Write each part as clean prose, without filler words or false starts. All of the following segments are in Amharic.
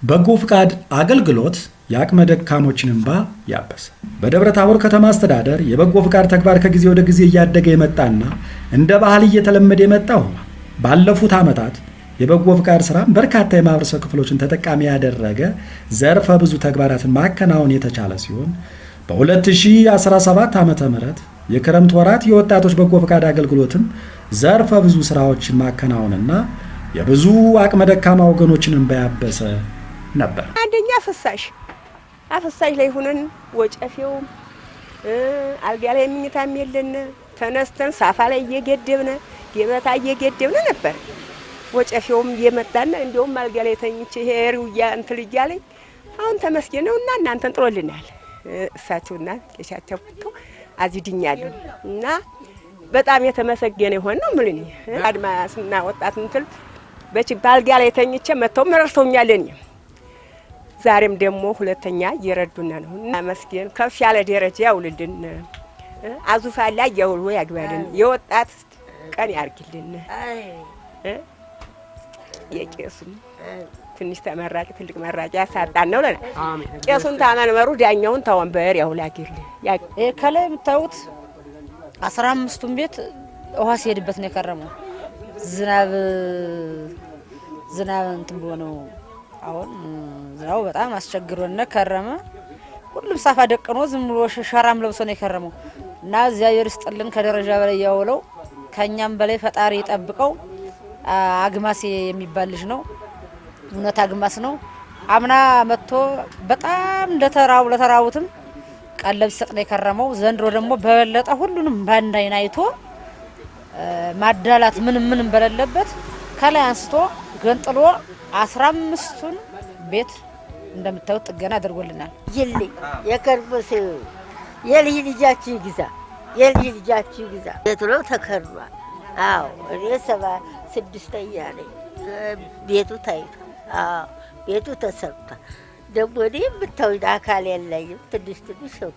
በጎ ፍቃድ አገልግሎት የአቅመ ደካሞችን እንባ ያበሰ። በደብረ ታቦር ከተማ አስተዳደር የበጎ ፍቃድ ተግባር ከጊዜ ወደ ጊዜ እያደገ የመጣና እንደ ባህል እየተለመደ የመጣ ሆኗል። ባለፉት ዓመታት የበጎ ፍቃድ ስራ በርካታ የማህበረሰብ ክፍሎችን ተጠቃሚ ያደረገ ዘርፈ ብዙ ተግባራትን ማከናወን የተቻለ ሲሆን በ2017 ዓ.ም የክረምት ወራት የወጣቶች በጎ ፍቃድ አገልግሎትም ዘርፈ ብዙ ስራዎችን ማከናወንና የብዙ አቅመ ደካማ ወገኖችን እንባ ያበሰ ነበር። አንደኛ አፈሳሽ ላይ ሆነን ወጨፌው አልጋ ላይ ምኝታም የለን ተነስተን ሳፋ ላይ እየገደብነ ገበታ እየገደብነ ነበር። ወጨፌውም እየመጣና እንደውም አልጋ ላይ ተኝቼ ሄሪውያ እንትን እያለኝ አሁን ተመስገን ነውና እናንተን ጥሮልናል። እሳቸውና ለሻቸው አዚድኛለሁ እና በጣም የተመሰገነ ይሆን ነው ምልኝ አድማስና ወጣት እንትን በአልጋ ላይ ተኝቼ መተው መረርቶኛል። ዛሬም ደግሞ ሁለተኛ እየረዱና ነው እና መስገን ከፍ ያለ ደረጃ ያውልልን። አዙፋላ ያውሉ ያግባልን። የወጣት ቀን ያርግልን። የቄሱም ትንሽ ተመራጭ ትልቅ መራጭ ያሳጣን ነው ለና ቄሱን ታመንመሩ ዳኛውን ተወንበር ያውላግልን። ከላይ የምታዩት 15ቱን ቤት ውሃ ሲሄድበት ነው የከረመው። ዝናብ እንትን ብሎ ነው። አሁን ዝናቡ በጣም አስቸግሮና ከረመ። ሁሉም ሳፋ ደቅኖ ዝም ብሎ ሸራም ለብሶ ነው የከረመው እና እግዚአብሔር ይስጥልን ከደረጃ በላይ ያውለው ከኛም በላይ ፈጣሪ ይጠብቀው። አግማሴ የሚባል ልጅ ነው። እውነት አግማስ ነው። አምና መጥቶ በጣም ለተራቡትም ቀለብ ሲሰጥ ነው የከረመው። ዘንድሮ ደግሞ በበለጠ ሁሉንም ባንድ አይን አይቶ ማዳላት ምንም በሌለበት ከላይ አንስቶ ገንጥሎ 15ቱን ቤት እንደምታዩት ጥገና አድርጎልናል። ይልኝ የከርበስ የልጅ ልጃችሁ ይግዛ ቤቱ ነው ተከርሯል። አዎ እኔ 76ኛ ነኝ። ቤቱ ታይቷል። አዎ ቤቱ ተሰርቷል። ደግሞ እኔ የምታዩኝ አካል የለኝም። ትንሽ ነው።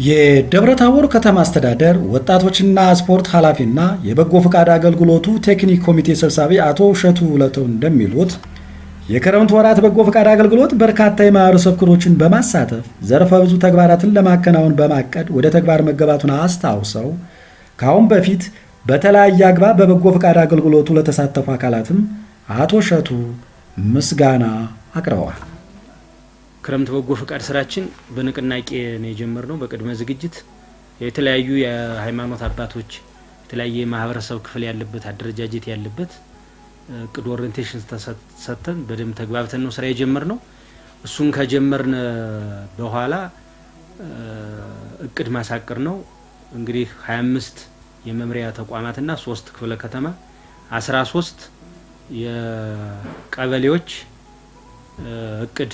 የደብረ ታቦር ከተማ አስተዳደር ወጣቶችና ስፖርት ኃላፊና የበጎ ፍቃድ አገልግሎቱ ቴክኒክ ኮሚቴ ሰብሳቢ አቶ እሸቱ ውለተው እንደሚሉት የክረምት ወራት በጎ ፍቃድ አገልግሎት በርካታ የማህበረሰብ ክፍሎችን በማሳተፍ ዘርፈ ብዙ ተግባራትን ለማከናወን በማቀድ ወደ ተግባር መገባቱን አስታውሰው ከአሁን በፊት በተለያየ አግባብ በበጎ ፍቃድ አገልግሎቱ ለተሳተፉ አካላትም አቶ እሸቱ ምስጋና አቅርበዋል። ክረምት በጎ ፍቃድ ስራችን በንቅናቄ ነው የጀመርነው። በቅድመ ዝግጅት የተለያዩ የሃይማኖት አባቶች የተለያየ ማህበረሰብ ክፍል ያለበት አደረጃጀት ያለበት እቅድ ኦሪንቴሽን ተሰጥተን በደንብ ተግባብተን ነው ስራ የጀመርነው። እሱን ከጀመርን በኋላ እቅድ ማሳቀር ነው። እንግዲህ 25 የመምሪያ ተቋማትና 3 ክፍለ ከተማ 13 የቀበሌዎች እቅድ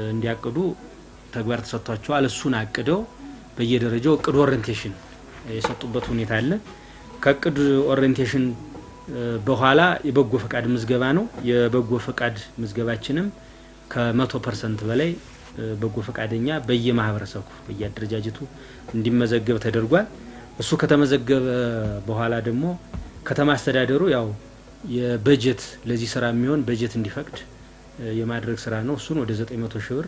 እንዲያቅዱ ተግባር ተሰጥቷቸዋል። እሱን አቅደው በየደረጃው እቅድ ኦሪንቴሽን የሰጡበት ሁኔታ አለ። ከእቅድ ኦሪንቴሽን በኋላ የበጎ ፈቃድ ምዝገባ ነው። የበጎ ፈቃድ ምዝገባችንም ከ100% በላይ በጎ ፈቃደኛ በየማህበረሰቡ በየአደረጃጀቱ እንዲመዘገብ ተደርጓል። እሱ ከተመዘገበ በኋላ ደግሞ ከተማ አስተዳደሩ ያው የበጀት ለዚህ ስራ የሚሆን በጀት እንዲፈቅድ የማድረግ ስራ ነው። እሱን ወደ 900 ሺህ ብር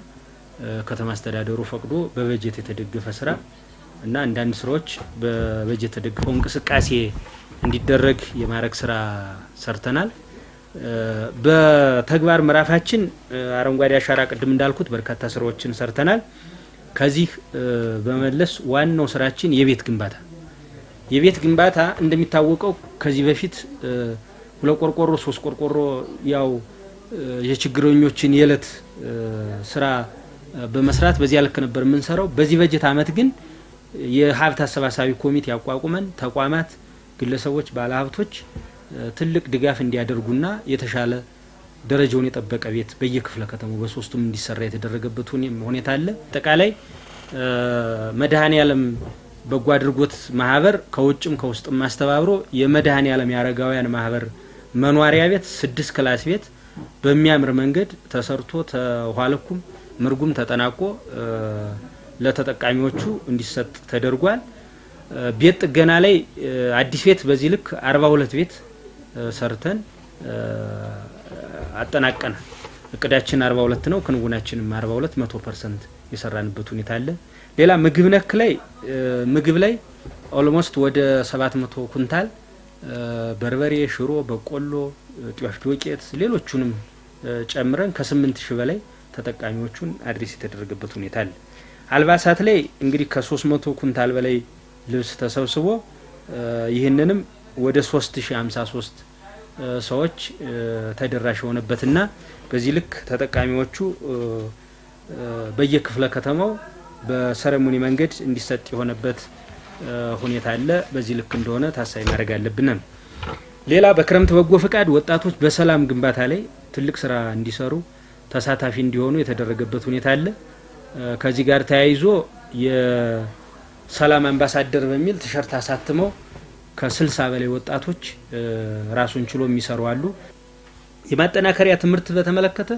ከተማ አስተዳደሩ ፈቅዶ በበጀት የተደገፈ ስራ እና አንዳንድ ስራዎች በበጀት ተደግፈው እንቅስቃሴ እንዲደረግ የማድረግ ስራ ሰርተናል። በተግባር ምዕራፋችን አረንጓዴ አሻራ ቅድም እንዳልኩት በርካታ ስራዎችን ሰርተናል። ከዚህ በመለስ ዋናው ስራችን የቤት ግንባታ እንደሚታወቀው ከዚህ በፊት 2 ቆርቆሮ 3 ቆርቆሮ ያው የችግረኞችን የዕለት ስራ በመስራት በዚያ ልክ ነበር የምንሰራው። በዚህ በጀት አመት ግን የሀብት አሰባሳቢ ኮሚቴ ያቋቁመን ተቋማት፣ ግለሰቦች፣ ባለሀብቶች ትልቅ ድጋፍ እንዲያደርጉና የተሻለ ደረጃውን የጠበቀ ቤት በየክፍለ ከተማው በሶስቱም እንዲሰራ የተደረገበት ሁኔታ አለ። አጠቃላይ መድኃኔዓለም በጎ አድርጎት ማህበር ከውጭም ከውስጥም ማስተባብሮ የመድኃኔዓለም ያረጋውያን ማህበር መኖሪያ ቤት 6 ክላስ ቤት በሚያምር መንገድ ተሰርቶ ተኋለኩም ምርጉም ተጠናቆ ለተጠቃሚዎቹ እንዲሰጥ ተደርጓል። ቤት ጥገና ላይ አዲስ ቤት በዚህ ልክ 42 ቤት ሰርተን አጠናቀናል። እቅዳችን 42 ነው፣ ክንውናችንም 42 100% የሰራንበት ሁኔታ አለ። ሌላ ምግብ ነክ ላይ ምግብ ላይ ኦልሞስት ወደ 700 ኩንታል በርበሬ፣ ሽሮ፣ በቆሎ፣ ጤፍ ዱቄት ሌሎቹንም ጨምረን ከ8000 በላይ ተጠቃሚዎቹን አድሬስ የተደረገበት ሁኔታ አለ። አልባሳት ላይ እንግዲህ ከ300 ኩንታል በላይ ልብስ ተሰብስቦ ይህንንም ወደ 3053 ሰዎች ተደራሽ የሆነበትና በዚህ ልክ ተጠቃሚዎቹ በየክፍለ ከተማው በሰረሞኒ መንገድ እንዲሰጥ የሆነበት ሁኔታ አለ። በዚህ ልክ እንደሆነ ታሳቢ ማድረግ አለብን። ሌላ በክረምት በጎ ፈቃድ ወጣቶች በሰላም ግንባታ ላይ ትልቅ ስራ እንዲሰሩ ተሳታፊ እንዲሆኑ የተደረገበት ሁኔታ አለ። ከዚህ ጋር ተያይዞ የሰላም አምባሳደር በሚል ቲሸርት አሳትመው ከ60 በላይ ወጣቶች ራሱን ችሎ የሚሰሩ አሉ። የማጠናከሪያ ትምህርት በተመለከተ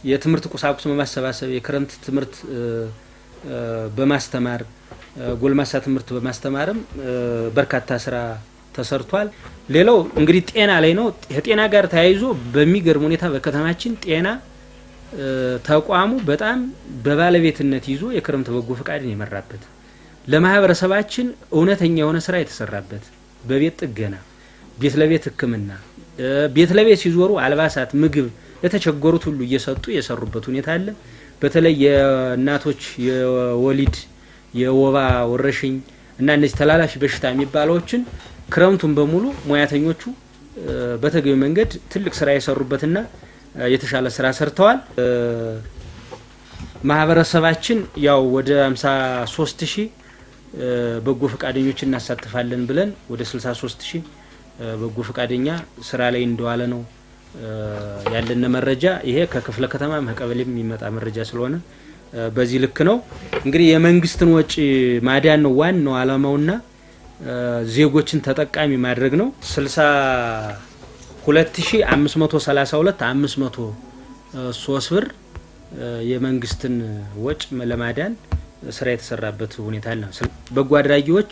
የትምህርት ቁሳቁስ በማሰባሰብ የክረምት ትምህርት በማስተማር ጎልማሳ ትምህርት በማስተማርም በርካታ ስራ ተሰርቷል። ሌላው እንግዲህ ጤና ላይ ነው። የጤና ጋር ተያይዞ በሚገርም ሁኔታ በከተማችን ጤና ተቋሙ በጣም በባለቤትነት ይዞ የክረምት በጎ ፈቃድን የመራበት ለማህበረሰባችን እውነተኛ የሆነ ስራ የተሰራበት በቤት ጥገና፣ ቤት ለቤት ሕክምና፣ ቤት ለቤት ሲዞሩ አልባሳት፣ ምግብ ለተቸገሩት ሁሉ እየሰጡ የሰሩበት ሁኔታ አለ። በተለይ የእናቶች የወሊድ የወባ ወረሽኝ እና እነዚህ ተላላፊ በሽታ የሚባሉትን ክረምቱን በሙሉ ሙያተኞቹ በተገቢ መንገድ ትልቅ ስራ የሰሩበትና የተሻለ ስራ ሰርተዋል። ማህበረሰባችን ያው ወደ 53000 በጎ ፈቃደኞች እናሳትፋለን ብለን ወደ 63000 በጎ ፈቃደኛ ስራ ላይ እንደዋለ ነው ያለን መረጃ። ይሄ ከክፍለ ከተማ ከቀበሌም የሚመጣ መረጃ ስለሆነ በዚህ ልክ ነው። እንግዲህ የመንግስትን ወጪ ማዳን ነው ዋናው አላማውና ዜጎችን ተጠቃሚ ማድረግ ነው። 62532 503 ብር የመንግስትን ወጪ ለማዳን ስራ የተሰራበት ሁኔታ አለ። በጎ አድራጊዎች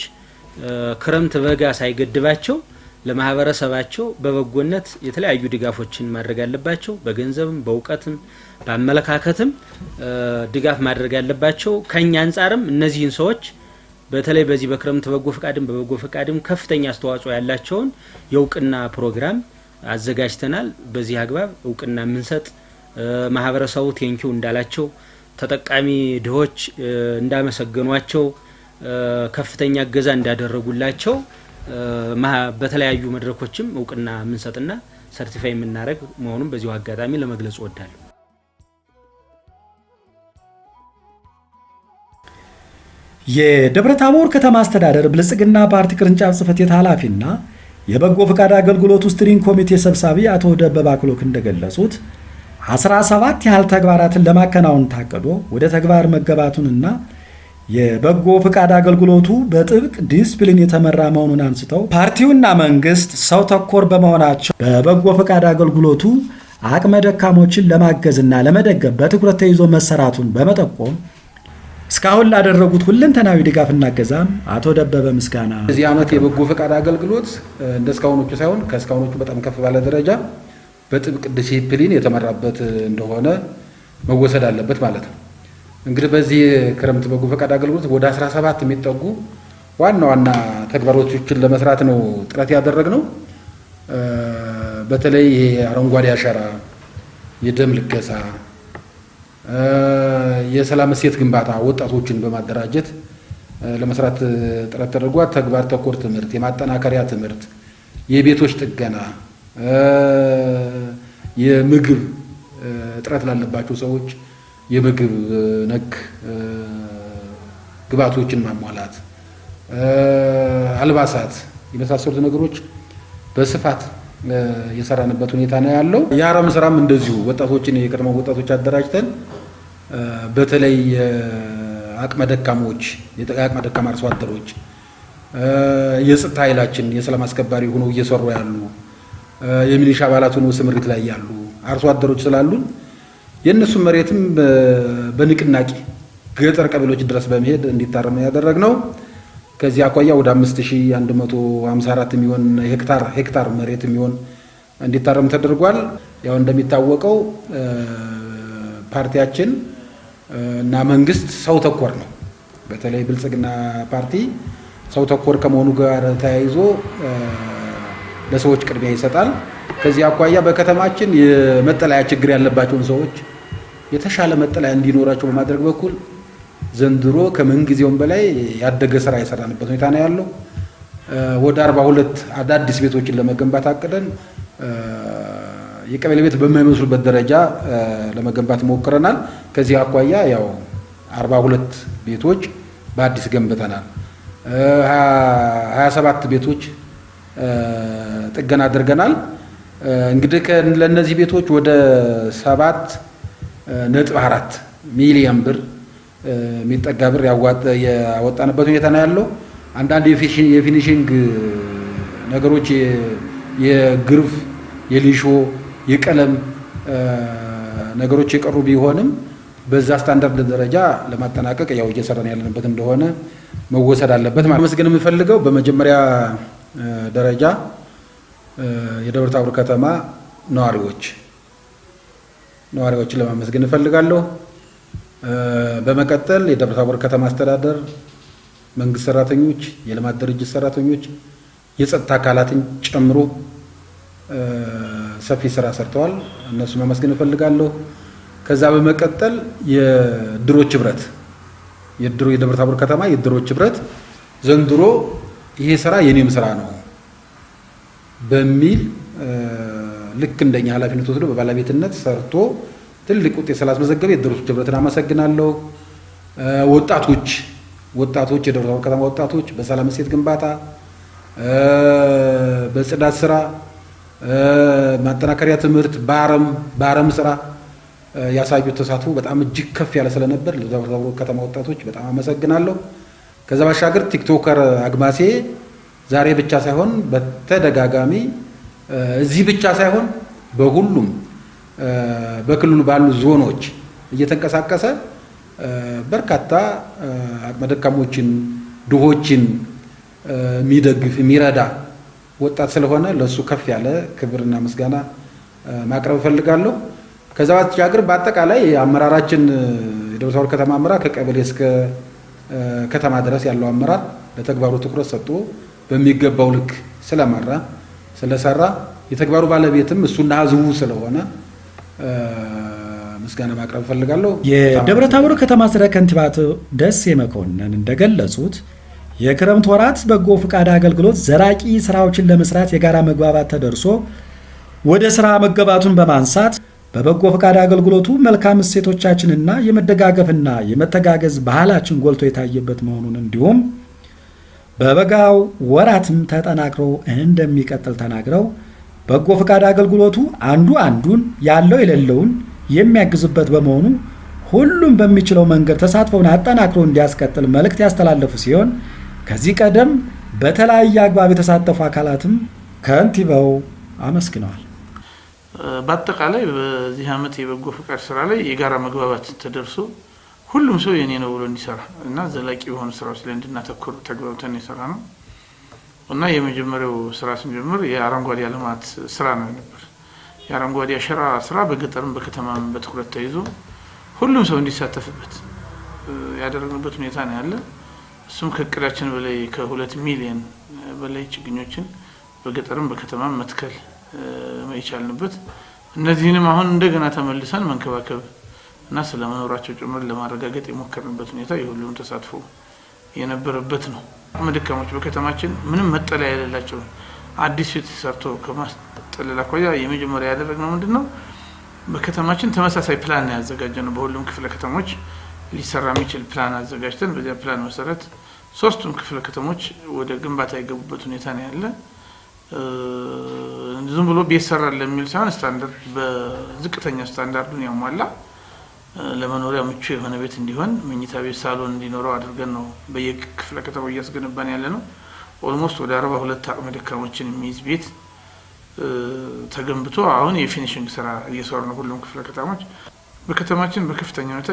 ክረምት በጋ ሳይገድባቸው ለማህበረሰባቸው በበጎነት የተለያዩ ድጋፎችን ማድረግ አለባቸው። በገንዘብም በእውቀትም በአመለካከትም ድጋፍ ማድረግ አለባቸው። ከኛ አንጻርም እነዚህን ሰዎች በተለይ በዚህ በክረምት በጎ ፈቃድም በበጎ ፈቃድም ከፍተኛ አስተዋጽኦ ያላቸውን የእውቅና ፕሮግራም አዘጋጅተናል። በዚህ አግባብ እውቅና የምንሰጥ ማህበረሰቡ ቴንኪው እንዳላቸው ተጠቃሚ ድሆች እንዳመሰገኗቸው ከፍተኛ እገዛ እንዳደረጉላቸው በተለያዩ መድረኮችም እውቅና የምንሰጥና ሰርቲፋይ የምናደርግ መሆኑን በዚሁ አጋጣሚ ለመግለጽ እወዳለሁ። የደብረ ታቦር ከተማ አስተዳደር ብልጽግና ፓርቲ ቅርንጫፍ ጽሕፈት ቤት ኃላፊና የበጎ ፈቃድ አገልግሎት ስትሪንግ ኮሚቴ ሰብሳቢ አቶ ደበበ አክሎክ እንደገለጹት 17 ያህል ተግባራትን ለማከናወን ታቅዶ ወደ ተግባር መገባቱንና የበጎ ፈቃድ አገልግሎቱ በጥብቅ ዲስፕሊን የተመራ መሆኑን አንስተው ፓርቲውና መንግስት ሰው ተኮር በመሆናቸው በበጎ ፈቃድ አገልግሎቱ አቅመ ደካሞችን ለማገዝና ለመደገፍ በትኩረት ተይዞ መሰራቱን በመጠቆም እስካሁን ላደረጉት ሁለንተናዊ ድጋፍና እገዛም አቶ ደበበ ምስጋና በዚህ ዓመት የበጎ ፈቃድ አገልግሎት እንደ እስካሁኖቹ ሳይሆን ከእስካሁኖቹ በጣም ከፍ ባለ ደረጃ በጥብቅ ዲሲፕሊን የተመራበት እንደሆነ መወሰድ አለበት ማለት ነው። እንግዲህ በዚህ ክረምት በጎ ፈቃድ አገልግሎት ወደ 17 የሚጠጉ ዋና ዋና ተግባሮችን ለመስራት ነው ጥረት ያደረግነው። በተለይ ይሄ አረንጓዴ አሻራ፣ የደም ልገሳ፣ የሰላም እሴት ግንባታ ወጣቶችን በማደራጀት ለመስራት ጥረት ተደርጓል። ተግባር ተኮር ትምህርት፣ የማጠናከሪያ ትምህርት፣ የቤቶች ጥገና፣ የምግብ እጥረት ላለባቸው ሰዎች የምግብ ነክ ግብዓቶችን ማሟላት፣ አልባሳት የመሳሰሉት ነገሮች በስፋት የሰራንበት ሁኔታ ነው ያለው። የአረም ስራም እንደዚሁ ወጣቶችን የቀድሞ ወጣቶች አደራጅተን በተለይ አቅመ ደካሞች የአቅመ ደካማ አርሶ አደሮች የጸጥታ ኃይላችን የሰላም አስከባሪ ሆነው እየሰሩ ያሉ የሚሊሻ አባላት ሆነው ስምሪት ላይ ያሉ አርሶ አደሮች ስላሉን የእነሱን መሬትም በንቅናቄ ገጠር ቀበሌዎች ድረስ በመሄድ እንዲታረም ያደረግነው። ከዚህ አኳያ ወደ 5154 የሚሆን ሄክታር መሬት የሚሆን እንዲታረም ተደርጓል። ያው እንደሚታወቀው ፓርቲያችን እና መንግስት ሰው ተኮር ነው። በተለይ ብልጽግና ፓርቲ ሰው ተኮር ከመሆኑ ጋር ተያይዞ ለሰዎች ቅድሚያ ይሰጣል። ከዚህ አኳያ በከተማችን የመጠለያ ችግር ያለባቸውን ሰዎች የተሻለ መጠለያ እንዲኖራቸው በማድረግ በኩል ዘንድሮ ከምንጊዜውም በላይ ያደገ ስራ የሰራንበት ሁኔታ ነው ያለው። ወደ 42 አዳዲስ ቤቶችን ለመገንባት አቅደን የቀበሌ ቤት በማይመስሉበት ደረጃ ለመገንባት ሞክረናል። ከዚህ አኳያ ያው 42 ቤቶች በአዲስ ገንብተናል። 27 ቤቶች ጥገና አድርገናል። እንግዲህ ለነዚህ ቤቶች ወደ 7.4 ሚሊዮን ብር የሚጠጋ ብር ያወጣንበት ሁኔታ ነው ያለው። አንዳንድ የፊኒሽንግ ነገሮች የግርፍ፣ የሊሾ፣ የቀለም ነገሮች የቀሩ ቢሆንም በዛ ስታንዳርድ ደረጃ ለማጠናቀቅ ያው እየሰራን ያለንበት እንደሆነ መወሰድ አለበት ማለት ነው። መስገን የምፈልገው በመጀመሪያ ደረጃ የደብረ ታቦር ከተማ ነዋሪዎችን ለማመስገን እፈልጋለሁ። በመቀጠል የደብረ ታቦር ከተማ አስተዳደር መንግስት ሰራተኞች፣ የልማት ድርጅት ሰራተኞች፣ የጸጥታ አካላትን ጨምሮ ሰፊ ስራ ሰርተዋል። እነሱ ማመስገን እፈልጋለሁ። ከዛ በመቀጠል የድሮች ህብረት የደብረ ታቦር ከተማ የድሮች ህብረት ዘንድሮ ይሄ ስራ የኔም ስራ ነው በሚል ልክ እንደኛ ኃላፊነት ወስዶ በባለቤትነት ሰርቶ ትልቅ ውጤት ስላስመዘገበ የድሮች ህብረትን አመሰግናለሁ። ወጣቶች የደብረ ታቦር ከተማ ወጣቶች በሰላም እሴት ግንባታ፣ በጽዳት ስራ፣ ማጠናከሪያ ትምህርት፣ በአረም ስራ ያሳዩት ተሳትፎ በጣም እጅግ ከፍ ያለ ስለነበር ለደብረ ታቦር ከተማ ወጣቶች በጣም አመሰግናለሁ። ከዛ ባሻገር ቲክቶከር አግማሴ ዛሬ ብቻ ሳይሆን በተደጋጋሚ እዚህ ብቻ ሳይሆን በሁሉም በክልሉ ባሉ ዞኖች እየተንቀሳቀሰ በርካታ አቅመ ደካሞችን፣ ድሆችን የሚደግፍ የሚረዳ ወጣት ስለሆነ ለሱ ከፍ ያለ ክብርና ምስጋና ማቅረብ እፈልጋለሁ። ከዛ ባሻገር በአጠቃላይ አመራራችን የደብረ ታቦር ከተማ አመራር ከቀበሌ እስከ ከተማ ድረስ ያለው አመራር ለተግባሩ ትኩረት ሰጥቶ በሚገባው ልክ ስለሰራ የተግባሩ ባለቤትም እሱና ህዝቡ ስለሆነ ምስጋና ማቅረብ እፈልጋለሁ። የደብረ ታቦር ከተማ አስተዳደር ከንቲባ አቶ ደሴ መኮንን እንደገለጹት የክረምት ወራት በጎ ፈቃድ አገልግሎት ዘላቂ ስራዎችን ለመስራት የጋራ መግባባት ተደርሶ ወደ ስራ መገባቱን በማንሳት በበጎ ፈቃድ አገልግሎቱ መልካም እሴቶቻችንና የመደጋገፍና የመተጋገዝ ባህላችን ጎልቶ የታየበት መሆኑን እንዲሁም በበጋው ወራትም ተጠናክሮ እንደሚቀጥል ተናግረው በጎ ፈቃድ አገልግሎቱ አንዱ አንዱን ያለው የሌለውን የሚያግዝበት በመሆኑ ሁሉም በሚችለው መንገድ ተሳትፎውን አጠናክሮ እንዲያስቀጥል መልእክት ያስተላለፉ ሲሆን ከዚህ ቀደም በተለያየ አግባብ የተሳተፉ አካላትም ከንቲባው አመስግነዋል። በአጠቃላይ በዚህ ዓመት የበጎ ፈቃድ ስራ ላይ የጋራ መግባባት ተደርሶ ሁሉም ሰው የኔ ነው ብሎ እንዲሰራ እና ዘላቂ የሆኑ ስራዎች ላይ እንድናተኩር ተግባብተን የሰራ ነው እና የመጀመሪያው ስራ ስንጀምር የአረንጓዴ ልማት ስራ ነው ነበር። የአረንጓዴ አሻራ ስራ በገጠርም በከተማም በትኩረት ተይዞ ሁሉም ሰው እንዲሳተፍበት ያደረግንበት ሁኔታ ነው ያለ። እሱም ከእቅዳችን በላይ ከ2 ሚሊዮን በላይ ችግኞችን በገጠርም በከተማም መትከል የቻልንበት፣ እነዚህንም አሁን እንደገና ተመልሰን መንከባከብ እና ስለመኖራቸው ጭምር ለማረጋገጥ የሞከርንበት ሁኔታ የሁሉም ተሳትፎ የነበረበት ነው። መደካሞች በከተማችን ምንም መጠለያ የሌላቸው አዲስ ቤት ሰርቶ ከማስጠለል አኳያ የመጀመሪያ ያደረግነው ምንድነው በከተማችን ተመሳሳይ ፕላን ያዘጋጀነው። በሁሉም ክፍለ ከተሞች ሊሰራ የሚችል ፕላን አዘጋጅተን በዚያ ፕላን መሰረት 3ቱም ክፍለ ከተሞች ወደ ግንባታ የገቡበት ሁኔታ ነው ያለ። ዝም ብሎ ቤት ሰራል ለሚል ሳይሆን ስታንዳርድ በዝቅተኛ ስታንዳርዱን ያሟላ ለመኖሪያ ምቹ የሆነ ቤት እንዲሆን መኝታ ቤት፣ ሳሎን እንዲኖረው አድርገን ነው በየክፍለ ከተማው እያስገነባን ያለ ነው። ኦልሞስት ወደ 42 አቅመ ደካሞችን የሚይዝ ቤት ተገንብቶ አሁን የፊኒሽንግ ስራ እየሰሩ ነው ሁሉም ክፍለ ከተሞች። በከተማችን በከፍተኛ ሁኔታ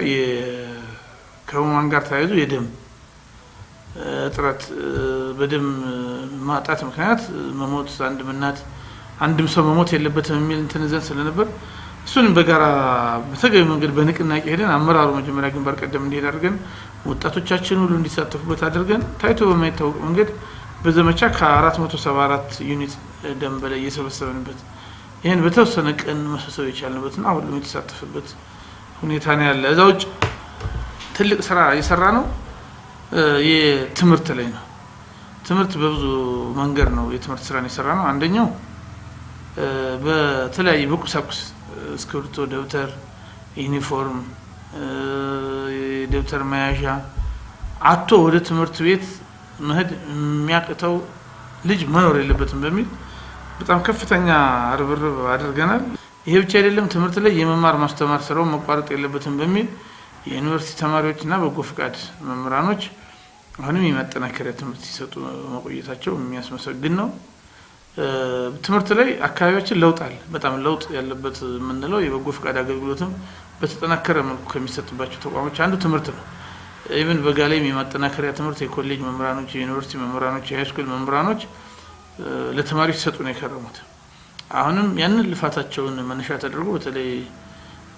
ከህሙማን ጋር ተያይዞ የደም እጥረት በደም ማጣት ምክንያት መሞት አንድም ሰው መሞት የለበትም የሚል እንትን ዘንድ ስለነበር እሱንም በጋራ በተገቢ መንገድ በንቅናቄ ሄደን አመራሩ መጀመሪያ ግንባር ቀደም እንዲሄድ አድርገን ወጣቶቻችን ሁሉ እንዲሳተፉበት አድርገን ታይቶ በማይታወቅ መንገድ በዘመቻ ከ474 ዩኒት ደም በላይ እየሰበሰብንበት ይሄን በተወሰነ ቀን መሰብሰብ የቻልንበትና ሁሉም የተሳተፈበት ሁኔታ ነው ያለ። እዛው ትልቅ ስራ እየሰራ ነው። የትምህርት ላይ ነው። ትምህርት በብዙ መንገድ ነው የትምህርት ስራን እየሰራ ነው። አንደኛው በተለያየ በቁሳቁስ እስክሪብቶ፣ ደብተር፣ ዩኒፎርም፣ ደብተር መያዣ አቶ ወደ ትምህርት ቤት መሄድ የሚያቅተው ልጅ መኖር የለበትም በሚል በጣም ከፍተኛ ርብርብ አድርገናል። ይሄ ብቻ አይደለም፣ ትምህርት ላይ የመማር ማስተማር ስራው መቋረጥ የለበትም በሚል የዩኒቨርሲቲ ተማሪዎችና በጎ ፍቃድ መምህራኖች አሁንም የማጠናከሪያ ትምህርት ሲሰጡ መቆየታቸው የሚያስመሰግን ነው። ትምህርት ላይ አካባቢያችን ለውጥ አለ። በጣም ለውጥ ያለበት የምንለው የበጎ ፍቃድ አገልግሎትም በተጠናከረ መልኩ ከሚሰጥባቸው ተቋሞች አንዱ ትምህርት ነው። ኢቭን በጋላይም የማጠናከሪያ ትምህርት የኮሌጅ መምህራኖች፣ የዩኒቨርሲቲ መምህራኖች፣ የሃይስኩል መምህራኖች ለተማሪዎች ሲሰጡ ነው የከረሙት። አሁንም ያንን ልፋታቸውን መነሻ ተደርጎ በተለይ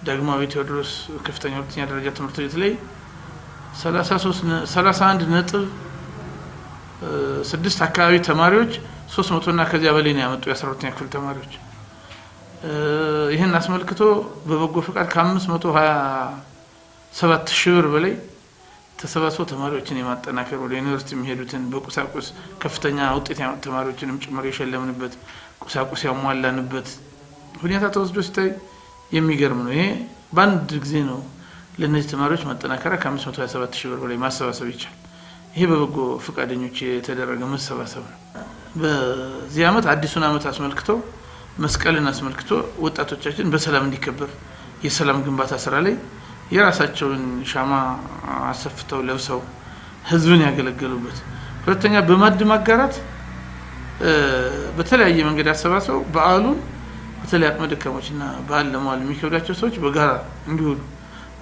ዳግማዊ ቴዎድሮስ ከፍተኛ ሁለተኛ ደረጃ ትምህርት ቤት ላይ 31.6 አካባቢ ተማሪዎች 300 እና ከዚያ በላይ ነው ያመጡ የ12ኛ ክፍል ተማሪዎች። ይህን አስመልክቶ በበጎ ፍቃድ ከ527 ሺህ ብር በላይ ተሰባስበው ተማሪዎችን የማጠናከር ወደ ዩኒቨርሲቲ የሚሄዱትን በቁሳቁስ ከፍተኛ ውጤት ያመጡ ተማሪዎችንም ጭምር የሸለምንበት ቁሳቁስ ያሟላንበት ሁኔታ ተወስዶ ሲታይ የሚገርም ነው። ይሄ በአንድ ጊዜ ነው ለነዚህ ተማሪዎች ማጠናከሪያ ከ527 ሺህ ብር በላይ ማሰባሰብ ይቻላል። ይሄ በበጎ ፍቃደኞች የተደረገ መሰባሰብ ነው። በዚህ ዓመት አዲሱን ዓመት አስመልክቶ መስቀልን አስመልክቶ ወጣቶቻችን በሰላም እንዲከበር የሰላም ግንባታ ስራ ላይ የራሳቸውን ሻማ አሰፍተው ለብሰው ህዝብን ያገለገሉበት፣ ሁለተኛ በማዕድ ማጋራት በተለያየ መንገድ አሰባስበው በዓሉን በተለይ አቅመ ደካሞችና በዓል ለመዋል የሚከብዳቸው ሰዎች በጋራ እንዲውሉ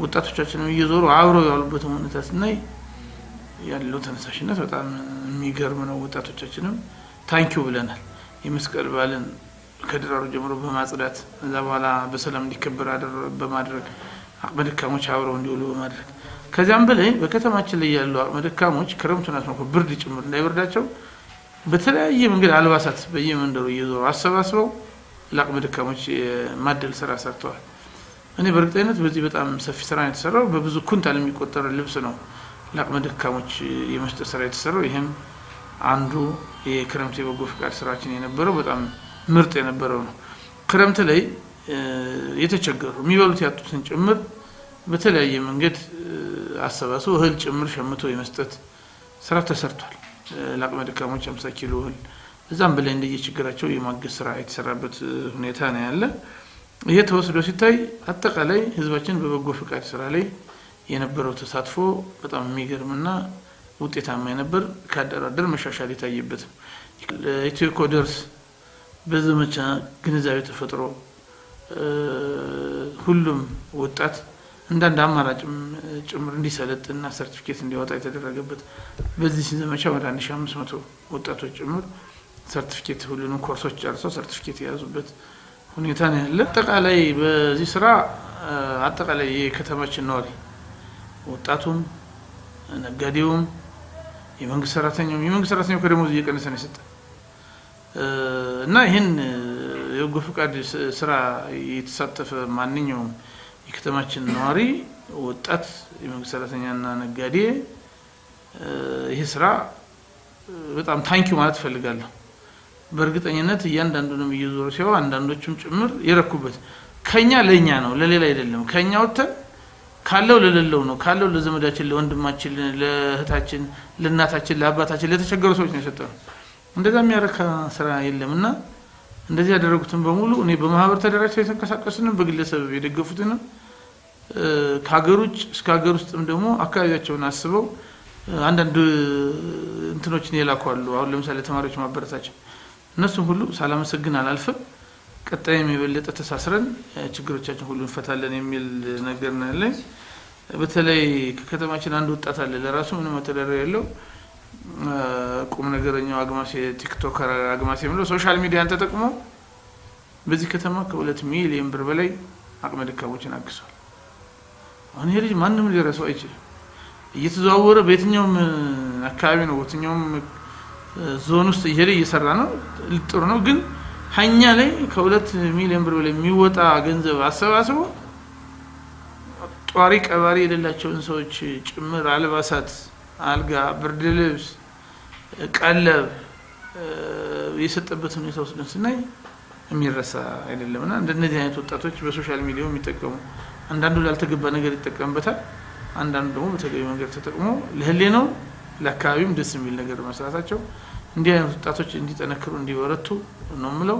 ወጣቶቻችንም እየዞሩ አብረው ያሉበት ሁኔታ ስናይ ያለው ተነሳሽነት በጣም የሚገርም ነው። ወጣቶቻችንም ታንኪዩ ብለናል። የመስቀል በዓልን ከድራሩ ጀምሮ በማጽዳት እዛ በኋላ በሰላም እንዲከበር በማድረግ አቅመ ደካሞች አብረው እንዲውሉ በማድረግ ከዚያም በላይ በከተማችን ላይ ያሉ አቅመ ደካሞች ክረምቱን አስመልክቶ ብርድ ጭምር እንዳይበርዳቸው በተለያየ መንገድ አልባሳት በየመንደሩ እየዞሩ አሰባስበው ለአቅመ ደካሞች ማደል ስራ ሰርተዋል። እኔ በእርግጠኝነት በዚህ በጣም ሰፊ ስራ ነው የተሰራው። በብዙ ኩንታል የሚቆጠር ልብስ ነው ለአቅመ ደካሞች የመስጠት ስራ የተሰራው። ይህም አንዱ የክረምት የበጎ ፍቃድ ስራችን የነበረው በጣም ምርጥ የነበረው ነው። ክረምት ላይ የተቸገሩ የሚበሉት ያጡትን ጭምር በተለያየ መንገድ አሰባስቦ እህል ጭምር ሸምቶ የመስጠት ስራ ተሰርቷል። ለአቅመ ደካሞች 50 ኪሎ እህል እዛም በላይ እንደየችግራቸው የማገዝ ስራ የተሰራበት ሁኔታ ነው ያለ። ይሄ ተወስዶ ሲታይ አጠቃላይ ህዝባችን በበጎ ፍቃድ ስራ ላይ የነበረው ተሳትፎ በጣም የሚገርምና ውጤታማ የነበር ካደራደር መሻሻል የታየበት ኢትዮ ኮደርስ በዘመቻ ግንዛቤ ተፈጥሮ ሁሉም ወጣት እንዳንድ አማራጭም ጭምር እንዲሰለጥና ሰርቲፊኬት እንዲያወጣ የተደረገበት በዚህ ዘመቻ ወደ 1500 ወጣቶች ጭምር ሰርቲፊኬት ሁሉንም ኮርሶች ጨርሰው ሰርቲፊኬት የያዙበት ሁኔታ ነው ያለ። አጠቃላይ በዚህ ስራ አጠቃላይ የከተማችን ነዋሪ ወጣቱም፣ ነጋዴውም፣ የመንግስት ሰራተኛው ከደሞዝ እየቀነሰ ነው የሰጠ እና ይህን የበጎ ፍቃድ ስራ የተሳተፈ ማንኛውም የከተማችን ነዋሪ ወጣት፣ የመንግስት ሰራተኛና ነጋዴ ይሄ ስራ በጣም ታንኪው ማለት ፈልጋለሁ። በእርግጠኝነት እያንዳንዱንም እየዞሩ ሲያው አንዳንዶቹም ጭምር የረኩበት ከኛ ለኛ ነው፣ ለሌላ አይደለም። ከኛ ወጥተን ካለው ለሌለው ነው፣ ካለው ለዘመዳችን፣ ለወንድማችን፣ ለእህታችን፣ ለእናታችን፣ ለአባታችን፣ ለተቸገሩ ሰዎች ነው የሰጠነው። እንደዛ የሚያረካ ስራ የለምና እንደዚህ ያደረጉትን በሙሉ እኔ በማህበር ተደራጅተው የተንቀሳቀሱንም በግለሰብ የደገፉትንም ከሀገር ውጭ እስከ ሀገር ውስጥም ደግሞ አካባቢያቸውን አስበው አንዳንድ እንትኖችን የላኳሉ። አሁን ለምሳሌ ተማሪዎች ማበረታቻ እነሱም ሁሉ ሳላመሰግን አላልፍም። ቀጣይም የበለጠ ተሳስረን ችግሮቻችን ሁሉ እንፈታለን የሚል ነገር ነው ያለኝ። በተለይ ከከተማችን አንድ ወጣት አለ ለራሱ ምንም መተዳደሪያ የለው ቁም ነገረኛው አግማሴ ቲክቶከር አግማሴ ምለው ሶሻል ሚዲያን ተጠቅሞ በዚህ ከተማ ከ2 ሚሊዮን ብር በላይ አቅመ ደካሞችን አግሷል። አሁን ይሄ ልጅ ማንንም ሊረሳው አይችልም። እየተዘዋወረ በየትኛውም አካባቢ ነው በየትኛውም ዞን ውስጥ እየሰራ ነው። ጥሩ ነው። ግን ሀኛ ላይ ከ2 ሚሊዮን ብር በላይ የሚወጣ ገንዘብ አሰባስቦ ጧሪ ቀባሪ የሌላቸውን ሰዎች ጭምር አልባሳት፣ አልጋ፣ ብርድ ልብስ፣ ቀለብ የሰጠበት ሁኔታ ውስጥ ስናይ የሚረሳ አይደለምና እንደነዚህ አይነት ወጣቶች በሶሻል ሚዲያው የሚጠቀሙ አንዳንዱ ላልተገባ ነገር ይጠቀምበታል። አንዳንዱ ደግሞ በተገቢ መንገድ ተጠቅሞ ለህሊናው ለአካባቢም ደስ የሚል ነገር መስራታቸው እንዲህ አይነት ወጣቶች እንዲጠነክሩ እንዲበረቱ ነው የምለው።